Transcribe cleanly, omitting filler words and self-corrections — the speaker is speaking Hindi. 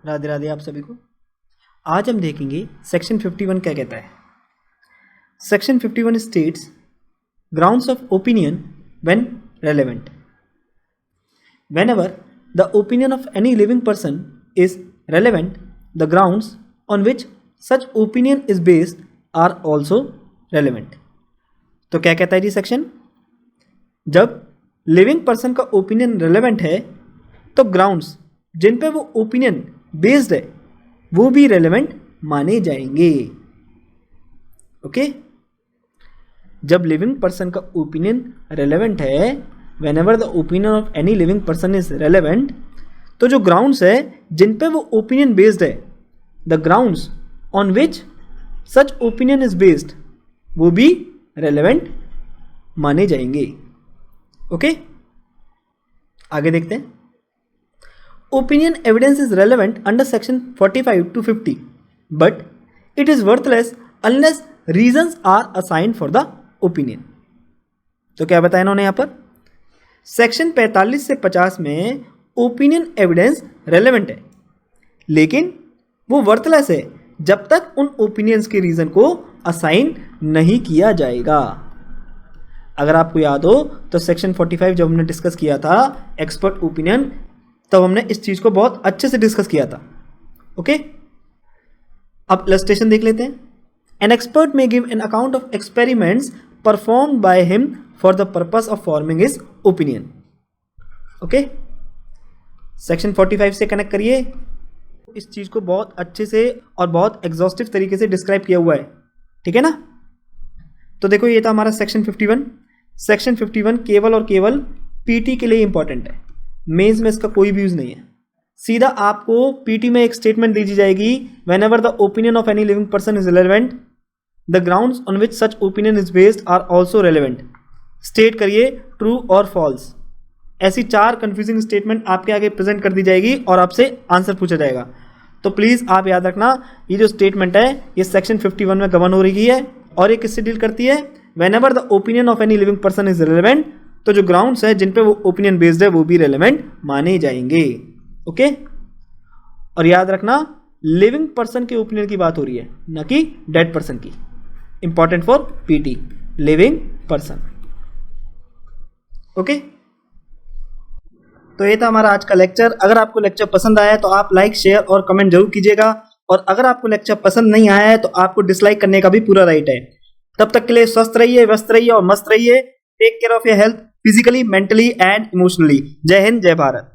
राधे राधे आप सभी को। आज हम देखेंगे सेक्शन 51 क्या कहता है। Section 51 states grounds of opinion when relevant. Whenever the opinion of any living person is relevant, the grounds on which such opinion is based are also relevant. तो क्या कहता है जी सेक्शन, जब लिविंग पर्सन का ओपिनियन रेलेवेंट है तो ग्राउंड्स जिन पे वो ओपिनियन बेस्ड है वो भी रेलेवेंट माने जाएंगे। ओके, जब लिविंग पर्सन का ओपिनियन रेलेवेंट है, whenever the opinion of any living person is relevant, तो जो ग्राउंड्स है जिन पे वो ओपिनियन बेस्ड है, the grounds on which such opinion is based, वो भी रेलेवेंट माने जाएंगे। ओके, आगे देखते हैं। Opinion evidence is relevant under section 45 to 50, but it is worthless unless reasons are assigned for the opinion. तो क्या बताया इन्होंने यहाँ पर, सेक्शन 45 से 50 में ओपिनियन एविडेंस रेलेवेंट है, लेकिन वो वर्थलेस है जब तक उन ओपिनियंस के रीजन को असाइन नहीं किया जाएगा। अगर आपको याद हो तो सेक्शन 45 जब हमने डिस्कस किया था एक्सपर्ट ओपिनियन, तब हमने इस चीज को बहुत अच्छे से डिस्कस किया था। ओके, अब इलस्ट्रेशन देख लेते हैं। एन एक्सपर्ट में give an account of experiments performed by him for the purpose of forming his opinion. Okay, section 45 से कनेक्ट करिए। इस चीज को बहुत अच्छे से और बहुत एग्जॉस्टिव तरीके से डिस्क्राइब किया हुआ है, ठीक है ना। तो देखो, ये था हमारा सेक्शन 51। सेक्शन 51 केवल और केवल पीटी के लिए इंपॉर्टेंट है, मेंस में इसका कोई भी यूज नहीं है। सीधा आपको पीटी में एक स्टेटमेंट दी जाएगी, whenever the opinion of any living person is relevant, the grounds on which such opinion is based are also relevant. State करिए ट्रू और फॉल्स। ऐसी 4 कंफ्यूजिंग स्टेटमेंट आपके आगे प्रेजेंट कर दी जाएगी और आपसे आंसर पूछा जाएगा। तो प्लीज आप याद रखना, ये जो स्टेटमेंट है ये सेक्शन 51 में गवर्न हो रही है और ये किससे डील करती है, whenever the opinion of any living person is relevant, तो जो ग्राउंड्स है जिन पे वो ओपिनियन बेस्ड है वो भी रेलेवेंट माने जाएंगे। ओके, और याद रखना लिविंग पर्सन के ओपिनियन की बात हो रही है, न कि डेड पर्सन की। Important for PT, living person. Okay, तो ये था हमारा आज का लेक्चर। अगर आपको लेक्चर पसंद आया है तो आप लाइक, शेयर और कमेंट जरूर कीजिएगा, और अगर आपको लेक्चर पसंद नहीं आया है तो आपको डिसलाइक करने का भी पूरा राइट है। तब तक के लिए स्वस्थ रहिए, व्यस्त रहिए और मस्त रहिए। Take care of your health physically, mentally and emotionally. जय हिंद, जय भारत।